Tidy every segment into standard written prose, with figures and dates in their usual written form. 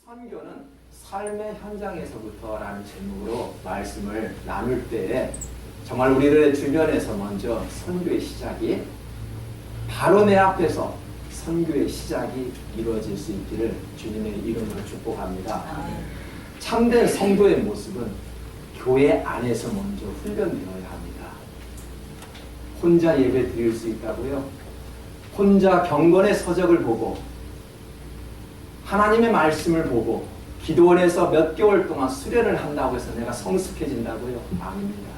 선교는 삶의 현장에서부터라는 제목으로 말씀을 나눌 때에 정말 우리들의 주변에서 먼저 선교의 시작이 바로 내 앞에서 선교의 시작이 이루어질 수 있기를 주님의 이름으로 축복합니다. 참된 성도의 모습은 교회 안에서 먼저 훈련되어야 합니다. 혼자 예배 드릴 수 있다고요? 혼자 경건의 서적을 보고 하나님의 말씀을 보고 기도원에서 몇 개월 동안 수련을 한다고 해서 내가 성숙해진다고요? 아닙니다.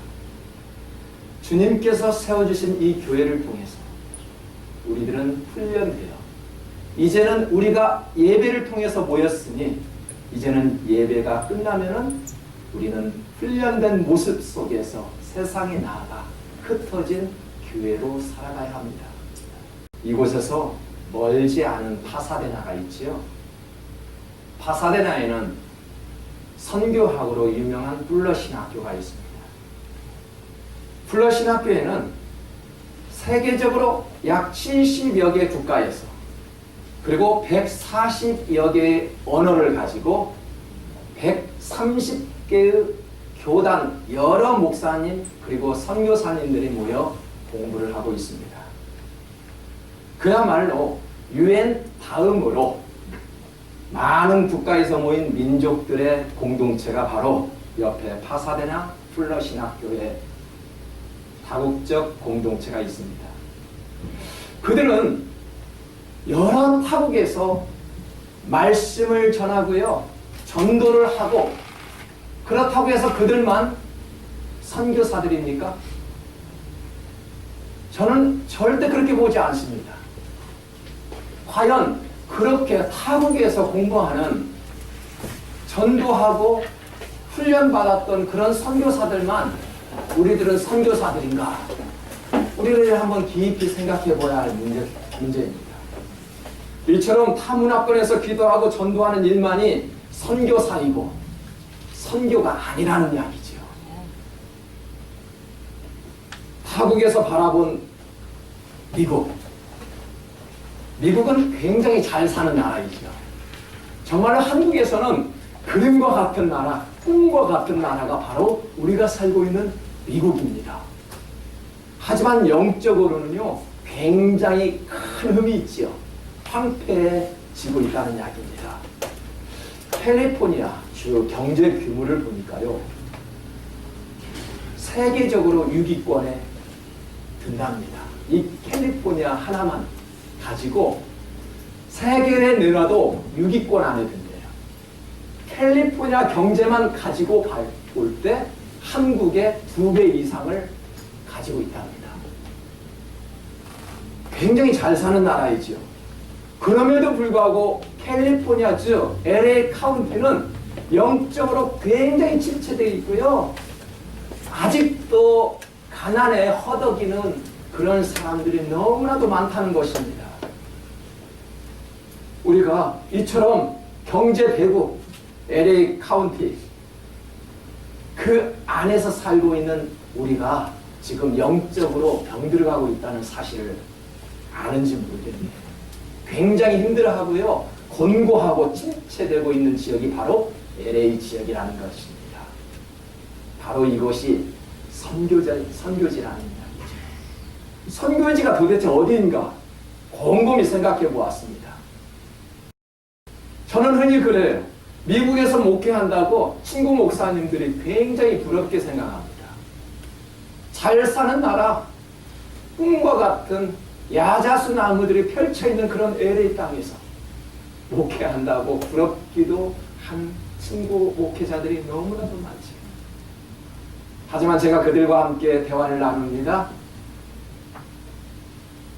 주님께서 세워주신 이 교회를 통해서 우리들은 훈련돼요. 이제는 우리가 예배를 통해서 모였으니 이제는 예배가 끝나면은 우리는 훈련된 모습 속에서 세상에 나아가 흩어진 교회로 살아가야 합니다. 이곳에서 멀지 않은 파사데나가 있지요. 파사데나에는 선교학으로 유명한 플러신학교가 있습니다. 플러신학교에는 세계적으로 약 70여 개 국가에서 그리고 140여 개의 언어를 가지고 130개의 교단, 여러 목사님 그리고 선교사님들이 모여 공부를 하고 있습니다. 그야말로 UN 다음으로 많은 국가에서 모인 민족들의 공동체가 바로 옆에 파사데나 플러신학교의 다국적 공동체가 있습니다. 그들은 여러 타국에서 말씀을 전하고요, 전도를 하고 그렇다고 해서 그들만 선교사들입니까? 저는 절대 그렇게 보지 않습니다. 과연 그렇게 타국에서 공부하는 전도하고 훈련받았던 그런 선교사들만 우리들은 선교사들인가? 우리를 한번 깊이 생각해 봐야 할 문제입니다. 이처럼 타문화권에서 기도하고 전도하는 일만이 선교사이고 선교가 아니라는 이야기죠. 타국에서 바라본 미국은 굉장히 잘 사는 나라이죠. 정말로 한국에서는 그림과 같은 나라, 꿈과 같은 나라가 바로 우리가 살고 있는 미국입니다. 하지만 영적으로는요, 굉장히 큰 흠이 있지요. 황폐해지고 있다는 이야기입니다. 캘리포니아 주 경제 규모를 보니까요, 세계적으로 6위권에 든답니다. 이 캘리포니아 하나만 가지고 세계에 내놔도 6위권 안에 든대요. 캘리포니아 경제만 가지고 볼 때 한국의 2배 이상을 가지고 있답니다. 굉장히 잘 사는 나라이죠. 그럼에도 불구하고 캘리포니아주 LA 카운티는 영적으로 굉장히 침체되어 있고요. 아직도 가난에 허덕이는 그런 사람들이 너무나도 많다는 것입니다. 우리가 이처럼 경제 대국 LA 카운티 그 안에서 살고 있는 우리가 지금 영적으로 병들어가고 있다는 사실을 아는지 모르겠네요. 굉장히 힘들어하고요, 곤고하고 침체되고 있는 지역이 바로 LA 지역이라는 것입니다. 바로 이곳이 선교지라는 이야기죠. 선교지가 도대체 어디인가 곰곰이 생각해 보았습니다. 저는 흔히 그래요. 미국에서 목회한다고 친구 목사님들이 굉장히 부럽게 생각합니다. 잘 사는 나라, 꿈과 같은 야자수 나무들이 펼쳐있는 그런 LA 땅에서 목회한다고 부럽기도 한 친구 목회자들이 너무나도 많지. 하지만 제가 그들과 함께 대화를 나눕니다.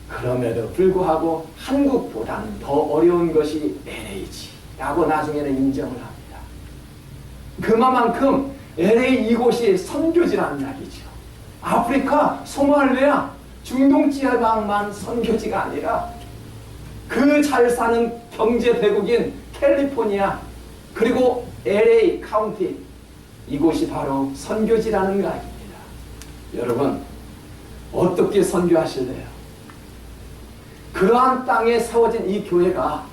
그럼에도 불구하고 한국보다는 더 어려운 것이 LA지 라고 나중에는 인정을 합니다. 그만큼 LA 이곳이 선교지라는 이야기죠. 아프리카, 소말리아, 중동 지방만 선교지가 아니라 그 잘 사는 경제 대국인 캘리포니아 그리고 LA 카운티 이곳이 바로 선교지라는 이야기입니다. 여러분, 어떻게 선교하실래요? 그러한 땅에 세워진 이 교회가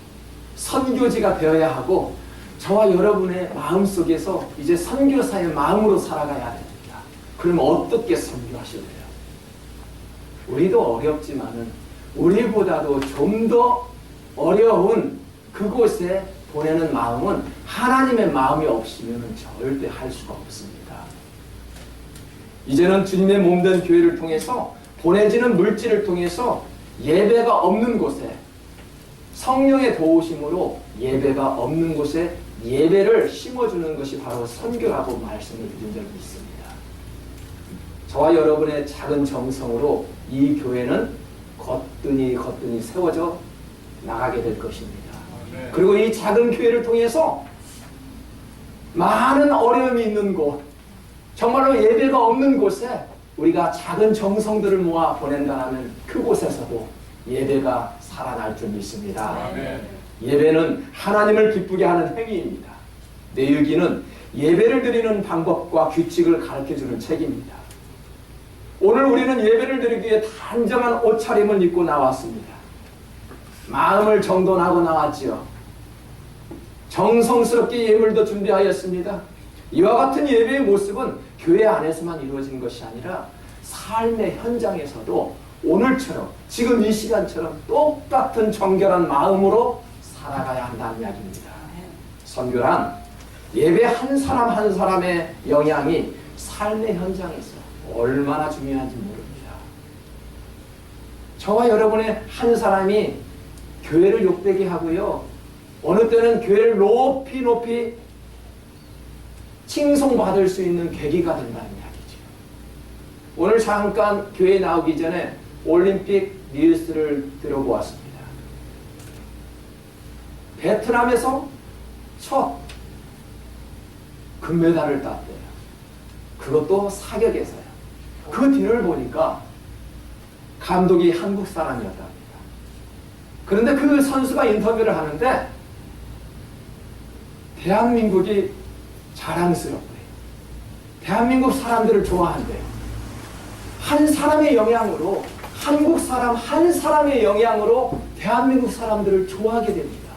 선교지가 되어야 하고 저와 여러분의 마음속에서 이제 선교사의 마음으로 살아가야 됩니다. 그럼 어떻게 선교하실래요? 우리도 어렵지만은 우리보다도 좀 더 어려운 그곳에 보내는 마음은 하나님의 마음이 없으면 절대 할 수가 없습니다. 이제는 주님의 몸된 교회를 통해서 보내지는 물질을 통해서 예배가 없는 곳에 성령의 도우심으로 예배가 없는 곳에 예배를 심어주는 것이 바로 선교라고 말씀을 드린 적이 있습니다. 저와 여러분의 작은 정성으로 이 교회는 거뜬히 세워져 나가게 될 것입니다. 그리고 이 작은 교회를 통해서 많은 어려움이 있는 곳, 정말로 예배가 없는 곳에 우리가 작은 정성들을 모아 보낸다면 그곳에서도 예배가 살아날 줄 믿습니다. 예배는 하나님을 기쁘게 하는 행위입니다. 내유기는 예배를 드리는 방법과 규칙을 가르쳐주는 책입니다. 오늘 우리는 예배를 드리기 위해 단정한 옷차림을 입고 나왔습니다. 마음을 정돈하고 나왔지요. 정성스럽게 예물도 준비하였습니다. 이와 같은 예배의 모습은 교회 안에서만 이루어지는 것이 아니라 삶의 현장에서도 오늘처럼 지금 이 시간처럼 똑같은 정결한 마음으로 살아가야 한다는 이야기입니다. 선교란 예배 한 사람 한 사람의 영향이 삶의 현장에서 얼마나 중요한지 모릅니다. 저와 여러분의 한 사람이 교회를 욕되게 하고요, 어느 때는 교회를 높이 칭송받을 수 있는 계기가 된다는 이야기죠. 오늘 잠깐 교회에 나오기 전에 올림픽 뉴스를 들어보았습니다. 베트남에서 첫 금메달을 땄대요. 그것도 사격에서요. 그 뒤를 보니까 감독이 한국 사람이었답니다. 그런데 그 선수가 인터뷰를 하는데 대한민국이 자랑스럽고요, 대한민국 사람들을 좋아한대요. 한 사람의 영향으로, 한국 사람 한 사람의 영향으로 대한민국 사람들을 좋아하게 됩니다.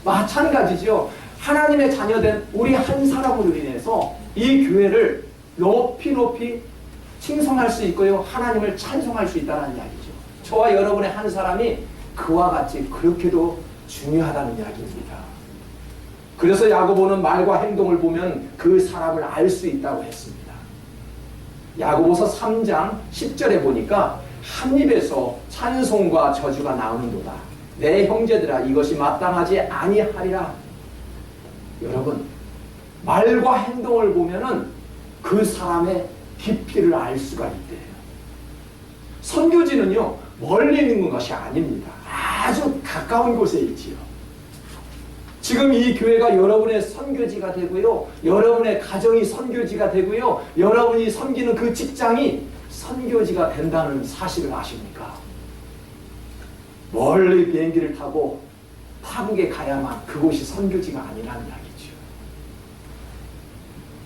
마찬가지죠. 하나님의 자녀된 우리 한 사람으로 인해서 이 교회를 높이 칭송할 수 있고요, 하나님을 찬송할 수 있다는 이야기죠. 저와 여러분의 한 사람이 그와 같이 그렇게도 중요하다는 이야기입니다. 그래서 야고보는 말과 행동을 보면 그 사람을 알 수 있다고 했습니다. 야고보서 3장 10절에 보니까 한 입에서 찬송과 저주가 나오는도다. 내 형제들아, 이것이 마땅하지 아니하리라. 여러분, 말과 행동을 보면은 그 사람의 깊이를 알 수가 있대요. 선교지는요, 멀리 있는 것이 아닙니다. 아주 가까운 곳에 있지요. 지금 이 교회가 여러분의 선교지가 되고요, 여러분의 가정이 선교지가 되고요, 여러분이 섬기는 그 직장이 선교지가 된다는 사실을 아십니까? 멀리 비행기를 타고 타국에 가야만 그곳이 선교지가 아니라는 이야기죠.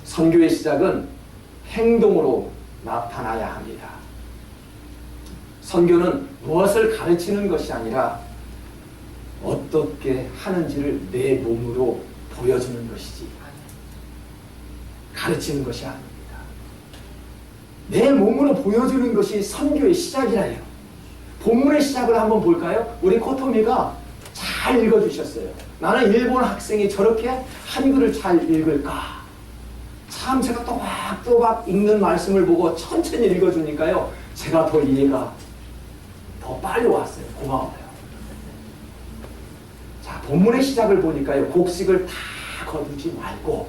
선교의 시작은 행동으로 나타나야 합니다. 선교는 무엇을 가르치는 것이 아니라 어떻게 하는지를 내 몸으로 보여주는 것이지 가르치는 것이 아닙니다. 내 몸으로 보여주는 것이 선교의 시작이라요. 본문의 시작을 한번 볼까요? 우리 코토미가 잘 읽어주셨어요. 나는 일본 학생이 저렇게 한글을 잘 읽을까? 참 제가 또박또박 읽는 말씀을 보고 천천히 읽어주니까요, 제가 더 이해가 더 빨리 왔어요. 고마워요. 자, 본문의 시작을 보니까요, 곡식을 다 거두지 말고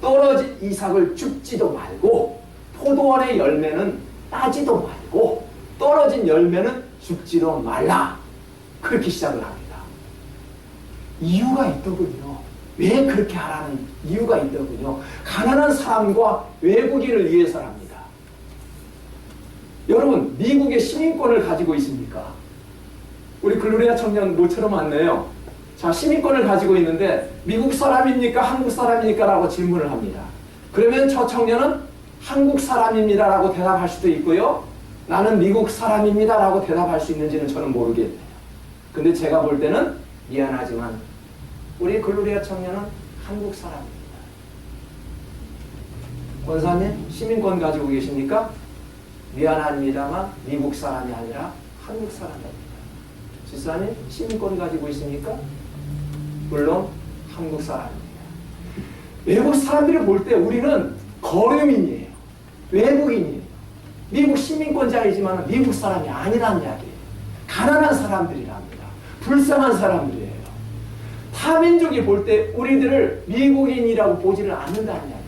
떨어진 이삭을 줍지도 말고 포도원의 열매는 따지도 말고 떨어진 열매는 줍지도 말라. 그렇게 시작을 합니다. 이유가 있더군요. 왜 그렇게 하라는 이유가 있더군요. 가난한 사람과 외국인을 위해서랍니다. 여러분, 미국의 시민권을 가지고 있습니까? 우리 글로리아 청년 모처럼 왔네요. 자, 시민권을 가지고 있는데 미국 사람입니까? 한국 사람입니까? 라고 질문을 합니다. 그러면 저 청년은 한국 사람입니다 라고 대답할 수도 있고요, 나는 미국 사람입니다 라고 대답할 수 있는지는 저는 모르겠네요. 근데 제가 볼 때는 미안하지만 우리 글로리아 청년은 한국 사람입니다. 권사님, 시민권 가지고 계십니까? 미안합니다만 미국 사람이 아니라 한국 사람입니다. 집사님, 시민권 가지고 있습니까? 물론 한국 사람입니다. 외국 사람들이 볼 때 우리는 거류민이에요. 외국인이에요. 미국 시민권자이지만 미국 사람이 아니란 이야기예요. 가난한 사람들이랍니다. 불쌍한 사람들이에요. 타민족이 볼 때 우리들을 미국인이라고 보지를 않는다는 이야기예요.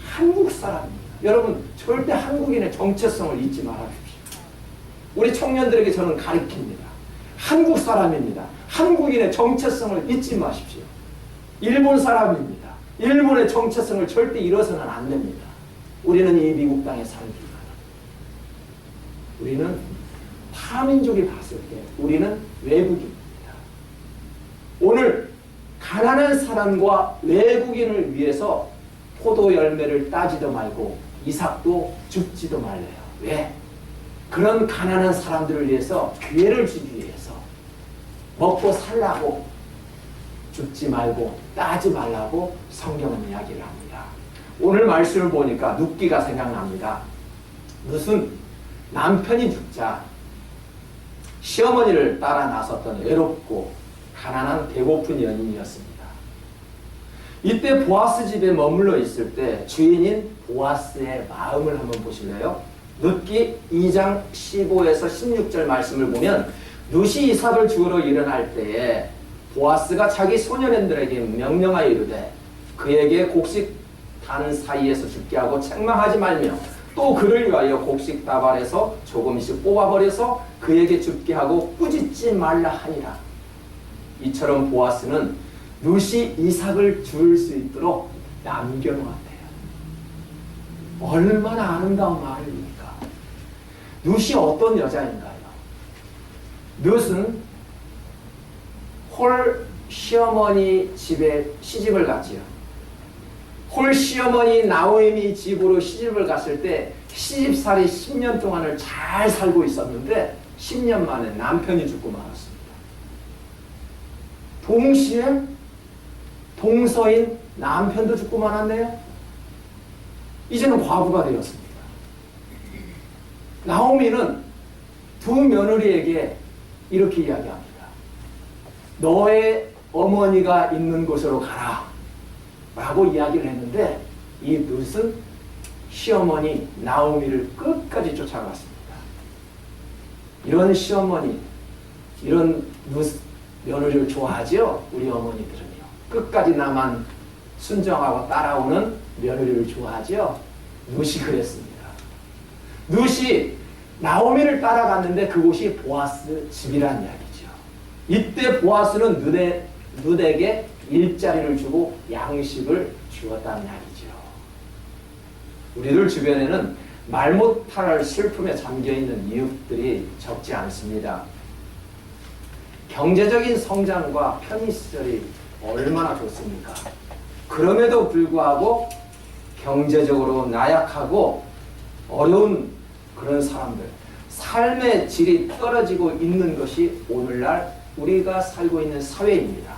한국 사람입니다. 여러분, 절대 한국인의 정체성을 잊지 말아주십시오. 우리 청년들에게 저는 가르칩니다. 한국 사람입니다. 한국인의 정체성을 잊지 마십시오. 일본 사람입니다. 일본의 정체성을 절대 잃어서는 안 됩니다. 우리는 이 미국 땅에 살기가. 우리는 타민족이 봤을 때 우리는 외국인입니다. 오늘 가난한 사람과 외국인을 위해서 포도 열매를 따지도 말고 이삭도 줍지도 말래요. 왜? 그런 가난한 사람들을 위해서 기회를 주기 위해서 먹고 살라고 줍지 말고 따지 말라고 성경은 이야기를 합니다. 오늘 말씀을 보니까 룻기가 생각납니다. 무슨 남편이 죽자 시어머니를 따라 나섰던 외롭고 가난한 배고픈 연인이었습니다. 이때 보아스 집에 머물러 있을 때 주인인 보아스의 마음을 한번 보실래요? 룻기 2장 15에서 16절 말씀을 보면 룻이 이삭을 주우러 일어날 때에 보아스가 자기 소년들에게 명령하여 이르되 그에게 곡식 단 사이에서 죽게 하고 책망하지 말며 또 그를 위하여 곡식 다발에서 조금씩 뽑아버려서 그에게 죽게 하고 꾸짖지 말라 하니라. 이처럼 보아스는 룻이 이삭을 줄 수 있도록 남겨놓았대요. 얼마나 아름다운 말입니까? 룻이 어떤 여자인가요? 룻은 홀 시어머니 집에 시집을 갔지요. 홀 시어머니 나오미 집으로 시집을 갔을 때 시집살이 10년 동안을 잘 살고 있었는데 10년 만에 남편이 죽고 말았습니다. 동시에 동서인 남편도 죽고 말았네요. 이제는 과부가 되었습니다. 나오미는 두 며느리에게 이렇게 이야기합니다. 너의 어머니가 있는 곳으로 가라 라고 이야기를 했는데 이 룻은 시어머니 나오미를 끝까지 쫓아갔습니다. 이런 시어머니, 이런 룻 며느리를 좋아하죠? 우리 어머니들은요. 끝까지 나만 순정하고 따라오는 며느리를 좋아하죠? 룻이 그랬습니다. 룻이 나오미를 따라갔는데 그곳이 보아스 집이란 이야기죠. 이때 보아스는 룻에게 일자리를 주고 양식을 주었다는 이야기죠. 우리들 주변에는 말 못할 슬픔에 잠겨있는 이웃들이 적지 않습니다. 경제적인 성장과 편의시설이 얼마나 좋습니까? 그럼에도 불구하고 경제적으로 나약하고 어려운 그런 사람들, 삶의 질이 떨어지고 있는 것이 오늘날 우리가 살고 있는 사회입니다.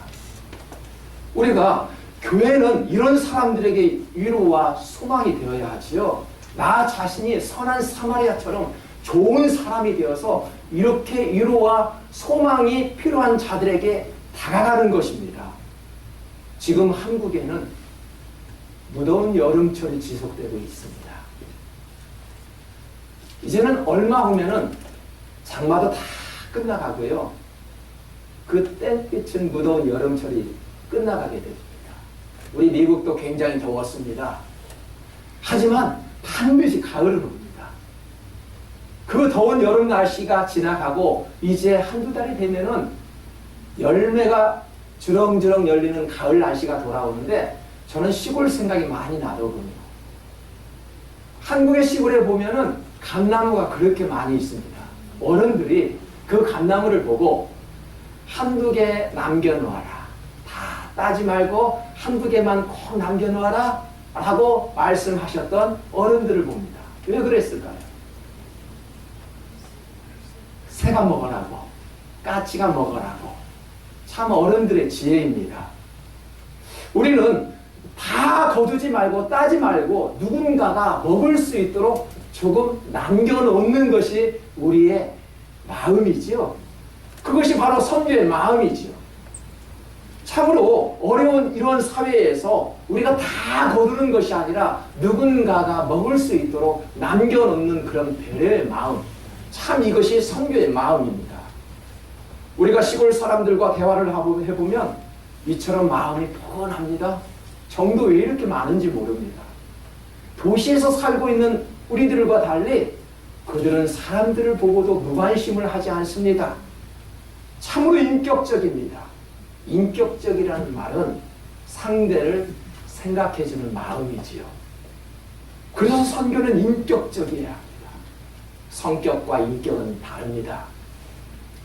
우리가 교회는 이런 사람들에게 위로와 소망이 되어야 하지요. 나 자신이 선한 사마리아처럼 좋은 사람이 되어서 이렇게 위로와 소망이 필요한 자들에게 다가가는 것입니다. 지금 한국에는 무더운 여름철이 지속되고 있습니다. 이제는 얼마 후면은 장마도 다 끝나가고요. 그 땡빛은 무더운 여름철이 끝나가게 됩니다. 우리 미국도 굉장히 더웠습니다. 하지만 반드시 가을을 옵니다. 그 더운 여름 날씨가 지나가고 이제 한두 달이 되면은 열매가 주렁주렁 열리는 가을 날씨가 돌아오는데 저는 시골 생각이 많이 나더군요. 한국의 시골에 보면은 감나무가 그렇게 많이 있습니다. 어른들이 그 감나무를 보고 한두 개 남겨놓아라. 다 따지 말고 한두 개만 꼭 남겨놓아라 라고 말씀하셨던 어른들을 봅니다. 왜 그랬을까요? 새가 먹으라고, 까치가 먹으라고. 참 어른들의 지혜입니다. 우리는 다 거두지 말고 따지 말고 누군가가 먹을 수 있도록 조금 남겨놓는 것이 우리의 마음이지요. 그것이 바로 선교의 마음이지요. 참으로 어려운 이런 사회에서 우리가 다 거두는 것이 아니라 누군가가 먹을 수 있도록 남겨놓는 그런 배려의 마음, 참 이것이 선교의 마음입니다. 우리가 시골 사람들과 대화를 해보면 이처럼 마음이 포근합니다. 정도 왜 이렇게 많은지 모릅니다. 도시에서 살고 있는 우리들과 달리 그들은 사람들을 보고도 무관심을 하지 않습니다. 참으로 인격적입니다. 인격적이라는 말은 상대를 생각해주는 마음이지요. 그래서 선교는 인격적이어야 합니다. 성격과 인격은 다릅니다.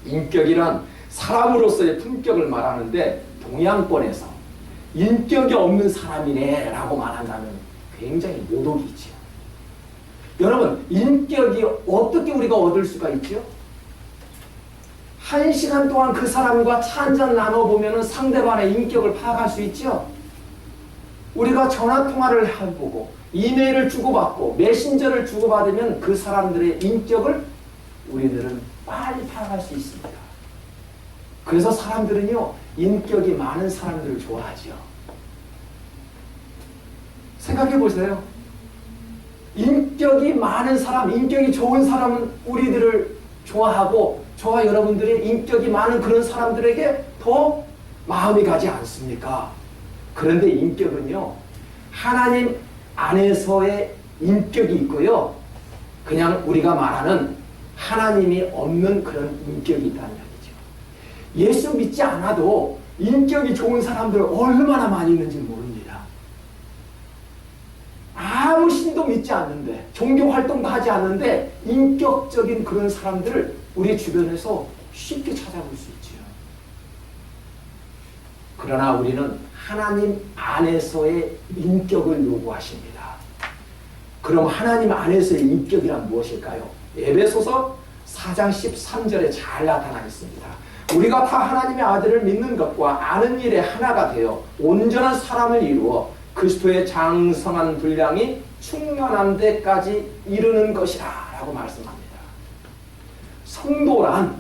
인격이란 사람으로서의 품격을 말하는데 동양권에서 인격이 없는 사람이네 라고 말한다면 굉장히 모독이지요. 여러분, 인격이 어떻게 우리가 얻을 수가 있죠? 1시간 동안 그 사람과 차 한잔 나눠보면 상대방의 인격을 파악할 수 있죠? 우리가 전화통화를 해보고 이메일을 주고받고 메신저를 주고받으면 그 사람들의 인격을 우리들은 빨리 파악할 수 있습니다. 그래서 사람들은요, 인격이 많은 사람들을 좋아하죠. 생각해 보세요. 인격이 많은 사람, 인격이 좋은 사람은 우리들을 좋아하고 저와 여러분들이 인격이 많은 그런 사람들에게 더 마음이 가지 않습니까? 그런데 인격은요, 하나님 안에서의 인격이 있고요, 그냥 우리가 말하는 하나님이 없는 그런 인격이 있다는 얘기죠. 예수 믿지 않아도 인격이 좋은 사람들 얼마나 많이 있는지 모릅니다. 아무 신도 믿지 않는데, 종교 활동도 하지 않는데 인격적인 그런 사람들을 우리 주변에서 쉽게 찾아볼 수 있죠. 그러나 우리는 하나님 안에서의 인격을 요구하십니다. 그럼 하나님 안에서의 인격이란 무엇일까요? 에베소서 4장 13절에 잘 나타나 있습니다. 우리가 다 하나님의 아들을 믿는 것과 아는 일에 하나가 되어 온전한 사람을 이루어 그리스도의 장성한 분량이 충만한 데까지 이르는 것이라 라고 말씀합니다. 성도란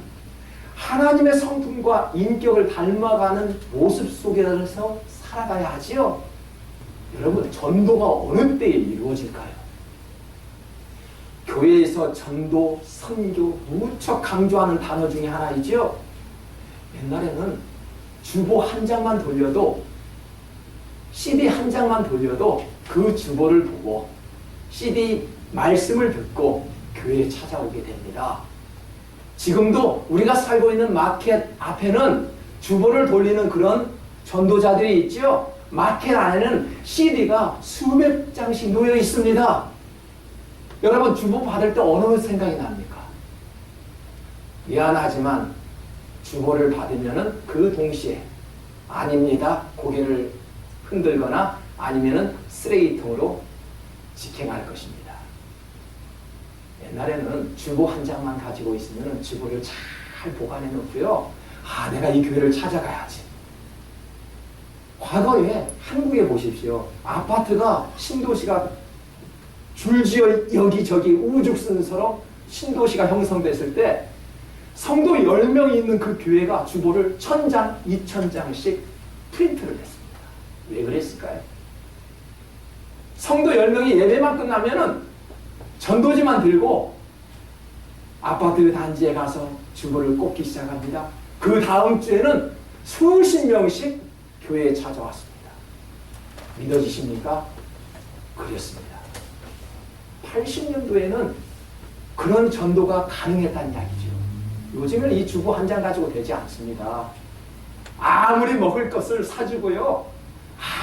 하나님의 성품과 인격을 닮아가는 모습 속에서 살아가야 하지요. 여러분, 전도가 어느 때에 이루어질까요? 교회에서 전도, 선교 무척 강조하는 단어 중에 하나이죠. 옛날에는 주보 한 장만 돌려도, CD 한 장만 돌려도 그 주보를 보고 CD 말씀을 듣고 교회에 찾아오게 됩니다. 지금도 우리가 살고 있는 마켓 앞에는 주보를 돌리는 그런 전도자들이 있죠. 마켓 안에는 CD가 수백 장씩 놓여 있습니다. 여러분, 주보 받을 때 어느 생각이 납니까? 미안하지만 주보를 받으면 그 동시에 아닙니다, 고개를 흔들거나 아니면 쓰레기통으로 직행할 것입니다. 옛날에는 주보 한 장만 가지고 있으면 주보를 잘 보관해 놓고요, 아, 내가 이 교회를 찾아가야지. 과거에 한국에 보십시오. 아파트가, 신도시가 줄지어 여기저기 우죽순서로 신도시가 형성됐을 때 성도 10명이 있는 그 교회가 주보를 1000장, 2000장씩 프린트를 했습니다. 왜 그랬을까요? 성도 10명이 예배만 끝나면은 전도지만 들고 아파트 단지에 가서 주보를 꽂기 시작합니다. 그 다음 주에는 수십 명씩 교회에 찾아왔습니다. 믿어지십니까? 그랬습니다. 80년도에는 그런 전도가 가능했다는 이야기죠. 요즘은 이 주보 한 장 가지고 되지 않습니다. 아무리 먹을 것을 사주고요,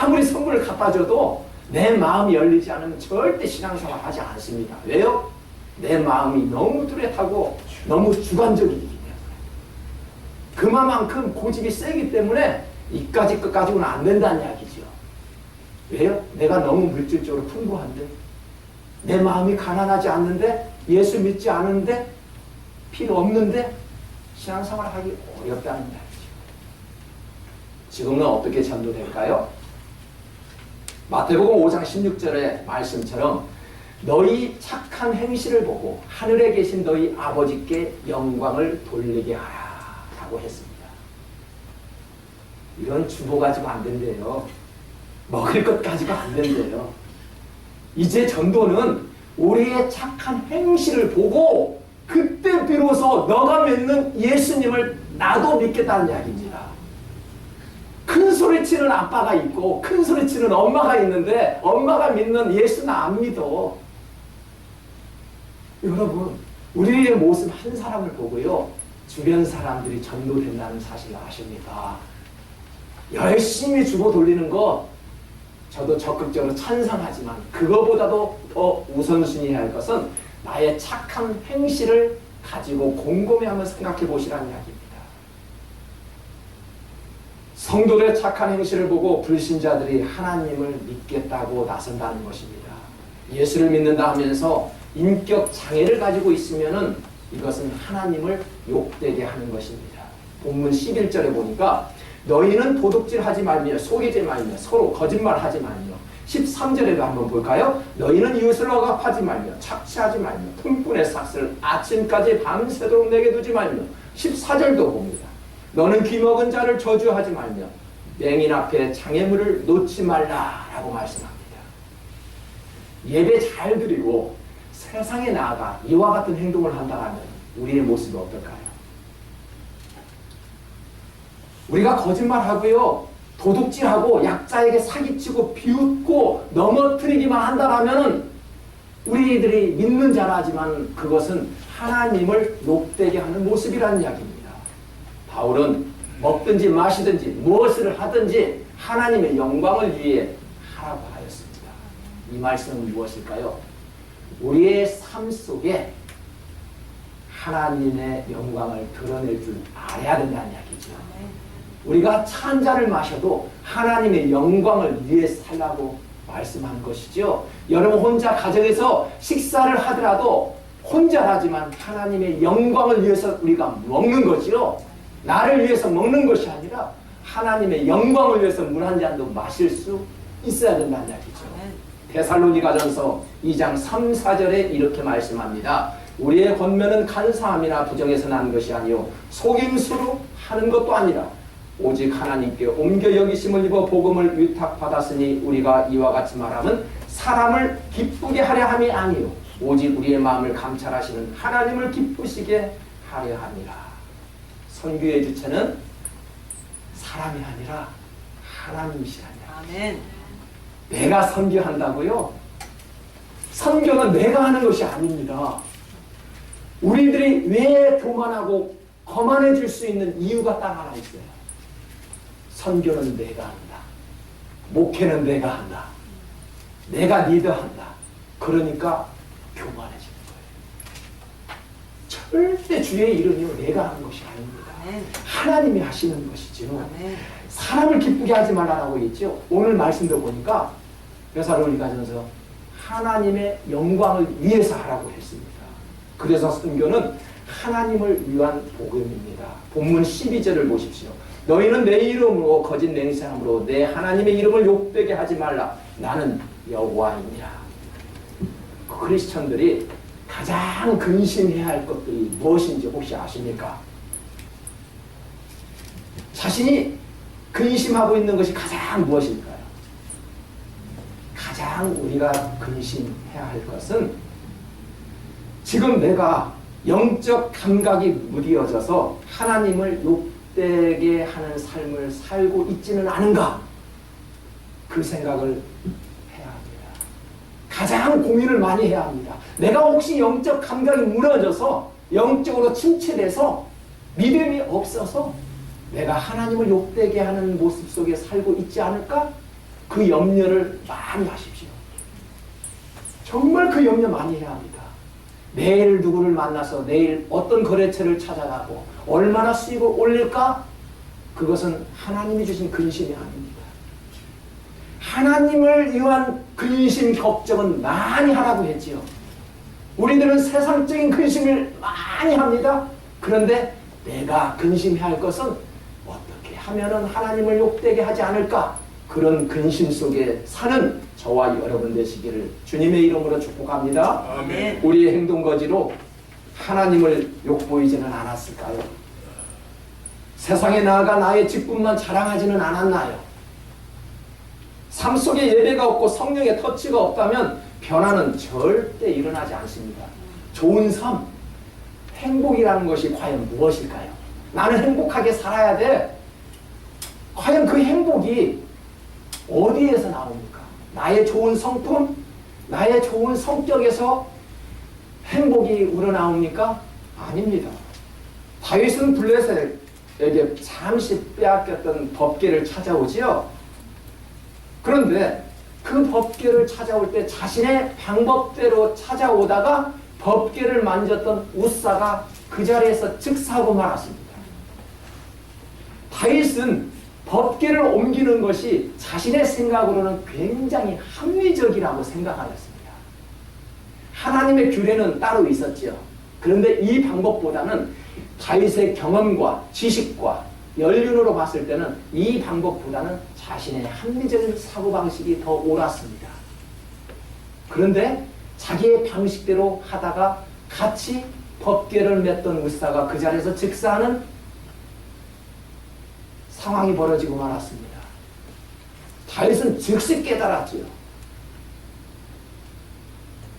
아무리 선물을 갖다 줘도 내 마음이 열리지 않으면 절대 신앙생활 하지 않습니다. 왜요? 내 마음이 너무 뚜렷하고 너무 주관적이기 때문에. 그만큼 고집이 세기 때문에 이까지 끝까지는 안 된다는 이야기죠. 왜요? 내가 너무 물질적으로 풍부한데, 내 마음이 가난하지 않는데, 예수 믿지 않은데, 필요 없는데 신앙생활 하기 어렵다는 이야기죠. 지금은 어떻게 전도될까요? 마태복음 5장 16절의 말씀처럼 너희 착한 행실을 보고 하늘에 계신 너희 아버지께 영광을 돌리게 하라 라고 했습니다. 이런 주보 가지고 안 된대요. 먹을 것 가지고 안 된대요. 이제 전도는 우리의 착한 행실을 보고 그때 비로소 너가 믿는 예수님을 나도 믿겠다는 이야기입니다. 큰 소리치는 아빠가 있고 큰 소리치는 엄마가 있는데 엄마가 믿는 예수는 안 믿어. 여러분, 우리의 모습 한 사람을 보고요 주변 사람들이 전도된다는 사실을 아십니까? 열심히 주보 돌리는 거 저도 적극적으로 찬성하지만 그거보다도 더 우선순위해야 할 것은 나의 착한 행실을 가지고 곰곰이 한번 생각해 보시라는 이야기입니다. 성도들의 착한 행실을 보고 불신자들이 하나님을 믿겠다고 나선다는 것입니다. 예수를 믿는다 하면서 인격 장애를 가지고 있으면은 이것은 하나님을 욕되게 하는 것입니다. 본문 11절에 보니까 너희는 도둑질하지 말며 속이지 말며 서로 거짓말하지 말며 13절에도 한번 볼까요? 너희는 이웃을 억압하지 말며 착취하지 말며 틈꾼의 삭슬을 아침까지 밤새도록 내게 두지 말며 14절도 봅니다. 너는 귀먹은 자를 저주하지 말며 맹인 앞에 장애물을 놓지 말라라고 말씀합니다. 예배 잘 드리고 세상에 나아가 이와 같은 행동을 한다면 우리의 모습이 어떨까요? 우리가 거짓말하고요 도둑질하고 약자에게 사기치고 비웃고 넘어뜨리기만 한다면 우리들이 믿는 자라지만 그것은 하나님을 욕되게 하는 모습이라는 이야기입니다. 바울은 먹든지 마시든지 무엇을 하든지 하나님의 영광을 위해 하라고 하였습니다. 이 말씀은 무엇일까요? 우리의 삶 속에 하나님의 영광을 드러낼 줄 알아야 된다는 이야기죠. 우리가 차 한 잔을 마셔도 하나님의 영광을 위해 살라고 말씀한 것이죠. 여러분 혼자 가정에서 식사를 하더라도 혼자 하지만 하나님의 영광을 위해서 우리가 먹는 거죠. 나를 위해서 먹는 것이 아니라 하나님의 영광을 위해서 물 한 잔도 마실 수 있어야 된다는 이야기죠. 데살로니가전서 2장 3, 4절에 이렇게 말씀합니다. 우리의 권면은 간사함이나 부정에서 난 것이 아니요 속임수로 하는 것도 아니라 오직 하나님께 옮겨 여기심을 입어 복음을 위탁받았으니 우리가 이와 같이 말하면 사람을 기쁘게 하려 함이 아니요 오직 우리의 마음을 감찰하시는 하나님을 기쁘시게 하려 함이라. 선교의 주체는 사람이 아니라 하나님이시라니. 아멘. 내가 선교한다고요? 선교는 내가 하는 것이 아닙니다. 우리들이 왜 교만하고 거만해질 수 있는 이유가 딱 하나 있어요. 선교는 내가 한다. 목회는 내가 한다. 내가 리더한다. 그러니까 교만해지는 거예요. 절대 주의 이름이요 내가 하는 것이 아닙니다. 아멘. 하나님이 하시는 것이죠. 아멘. 사람을 기쁘게 하지 말라고 했죠. 오늘 말씀도 보니까 데살로니가전서 하나님의 영광을 위해서 하라고 했습니다. 그래서 선교는 하나님을 위한 복음입니다. 본문 12절을 보십시오. 너희는 내 이름으로 거짓 맹세함으로 내 하나님의 이름을 욕되게 하지 말라. 나는 여호와이니라. 크리스천들이 가장 근심해야 할 것들이 무엇인지 혹시 아십니까? 자신이 근심하고 있는 것이 가장 무엇일까요? 가장 우리가 근심해야 할 것은 지금 내가 영적 감각이 무디어져서 하나님을 욕되게 하는 삶을 살고 있지는 않은가? 그 생각을 해야 합니다. 가장 고민을 많이 해야 합니다. 내가 혹시 영적 감각이 무너져서 영적으로 침체돼서 믿음이 없어서 내가 하나님을 욕되게 하는 모습 속에 살고 있지 않을까? 그 염려를 많이 하십시오. 정말 그 염려 많이 해야 합니다. 내일 누구를 만나서 내일 어떤 거래처를 찾아가고 얼마나 수익을 올릴까? 그것은 하나님이 주신 근심이 아닙니다. 하나님을 위한 근심, 걱정은 많이 하라고 했지요. 우리들은 세상적인 근심을 많이 합니다. 그런데 내가 근심해야 할 것은 어떻게 하면은 하나님을 욕되게 하지 않을까? 그런 근심 속에 사는 저와 여러분 되시기를 주님의 이름으로 축복합니다. 아멘. 우리의 행동거지로 하나님을 욕보이지는 않았을까요? 세상에 나아가 나의 직분만 자랑하지는 않았나요? 삶 속에 예배가 없고 성령의 터치가 없다면 변화는 절대 일어나지 않습니다. 좋은 삶, 행복이라는 것이 과연 무엇일까요? 나는 행복하게 살아야 돼. 과연 그 행복이 어디에서 나옵니까? 나의 좋은 성품, 나의 좋은 성격에서 행복이 우러나옵니까? 아닙니다. 다윗은 블레셋에게 잠시 빼앗겼던 법궤를 찾아오지요. 그런데 그 법궤를 찾아올 때 자신의 방법대로 찾아오다가 법궤를 만졌던 웃사가 그 자리에서 즉사하고 말았습니다. 다윗은 법궤를 옮기는 것이 자신의 생각으로는 굉장히 합리적이라고 생각하였습니다. 하나님의 규례는 따로 있었지요. 그런데 이 방법보다는 다윗의 경험과 지식과 연륜으로 봤을 때는 이 방법보다는 자신의 합리적인 사고방식이 더 옳았습니다. 그런데 자기의 방식대로 하다가 같이 법궤를 맸던 웃사가 그 자리에서 즉사하는 상황이 벌어지고 말았습니다. 다윗은 즉시 깨달았지요.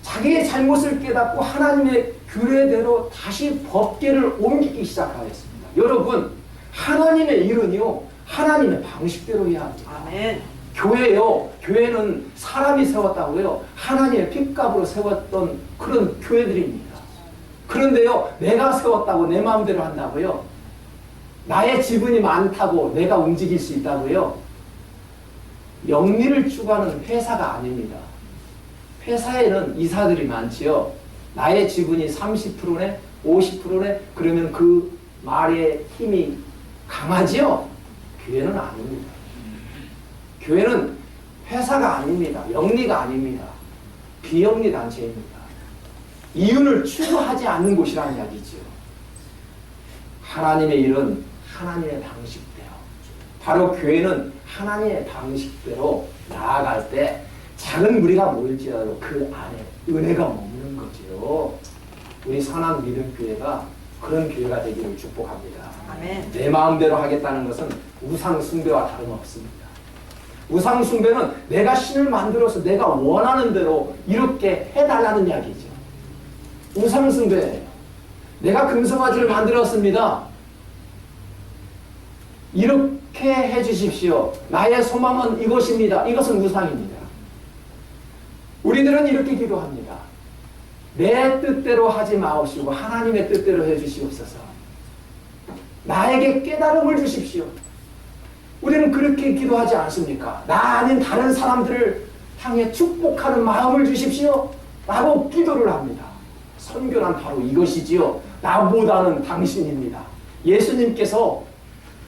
자기의 잘못을 깨닫고 하나님의 규례대로 다시 법궤를 옮기기 시작하였습니다. 여러분, 하나님의 일은요, 하나님의 방식대로 해야 합니다. 아멘. 교회요, 교회는 사람이 세웠다고요, 하나님의 핏값으로 세웠던 그런 교회들입니다. 그런데요, 내가 세웠다고 내 마음대로 한다고요, 나의 지분이 많다고 내가 움직일 수 있다고요, 영리를 추구하는 회사가 아닙니다. 회사에는 이사들이 많지요. 나의 지분이 30%네, 50%네, 그러면 그 말의 힘이 강하지요? 교회는 아닙니다. 교회는 회사가 아닙니다. 영리가 아닙니다. 비영리 단체입니다. 이윤을 추구하지 않는 곳이라는 이야기죠. 하나님의 일은 하나님의 방식대로, 바로 교회는 하나님의 방식대로 나아갈 때 작은 무리가 모일지라도 그 안에 은혜가 머무는 거죠. 우리 선한 믿음교회가 그런 교회가 되기를 축복합니다. 아멘. 내 마음대로 하겠다는 것은 우상 숭배와 다름없습니다. 우상 숭배는 내가 신을 만들어서 내가 원하는 대로 이렇게 해달라는 이야기죠. 우상 숭배예요. 내가 금송아지를 만들었습니다. 이렇게 해주십시오. 나의 소망은 이것입니다. 이것은 우상입니다. 우리들은 이렇게 기도합니다. 내 뜻대로 하지 마옵시고 하나님의 뜻대로 해주시옵소서. 나에게 깨달음을 주십시오. 우리는 그렇게 기도하지 않습니까? 나 아닌 다른 사람들을 향해 축복하는 마음을 주십시오 라고 기도를 합니다. 선교란 바로 이것이지요. 나보다는 당신입니다. 예수님께서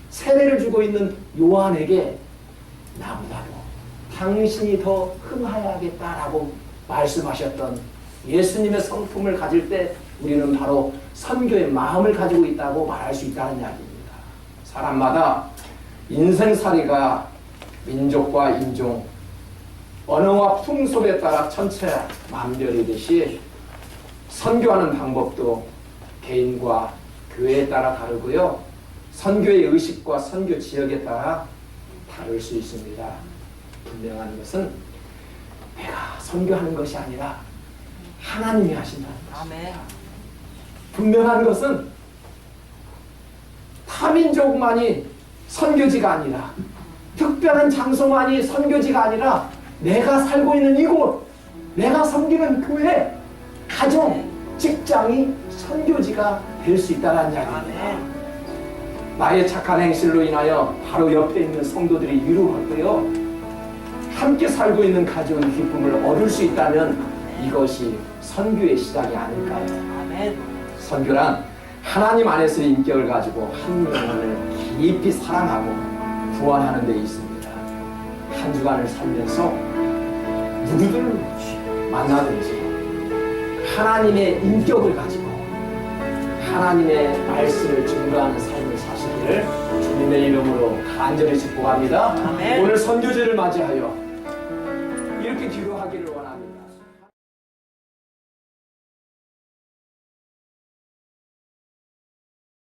세례를 주고 있는 요한에게 나보다도 당신이 더 흥하여야겠다라고 말씀하셨던 예수님의 성품을 가질 때 우리는 바로 선교의 마음을 가지고 있다고 말할 수 있다는 이야기입니다. 사람마다 인생살이가 민족과 인종, 언어와 풍속에 따라 천차만별이듯이 선교하는 방법도 개인과 교회에 따라 다르고요. 선교의 의식과 선교 지역에 따라 다를 수 있습니다. 분명한 것은 내가 선교하는 것이 아니라 하나님이 하신다는 것입니다. 아멘. 분명한 것은 타민족만이 선교지가 아니라, 특별한 장소만이 선교지가 아니라 내가 살고 있는 이곳, 내가 섬기는 교회, 가정, 직장이 선교지가 될 수 있다는 이야기입니다. 나의 착한 행실로 인하여 바로 옆에 있는 성도들이 위로받고요, 함께 살고 있는 가정의 기쁨을 얻을 수 있다면 이것이 선교의 시작이 아닐까요? 아멘. 선교란 하나님 안에서의 인격을 가지고 한 영혼을 깊이 사랑하고 구원하는 데 있습니다. 한 주간을 살면서 누구들 만나든지 하나님의 인격을 가지고 하나님의 말씀을 증거하는 삶을 사시기를 주님의 구원의 이름으로 간절히 축복합니다. 아멘. 오늘 선교제를 맞이하여 이렇게 기도하기를 원합니다.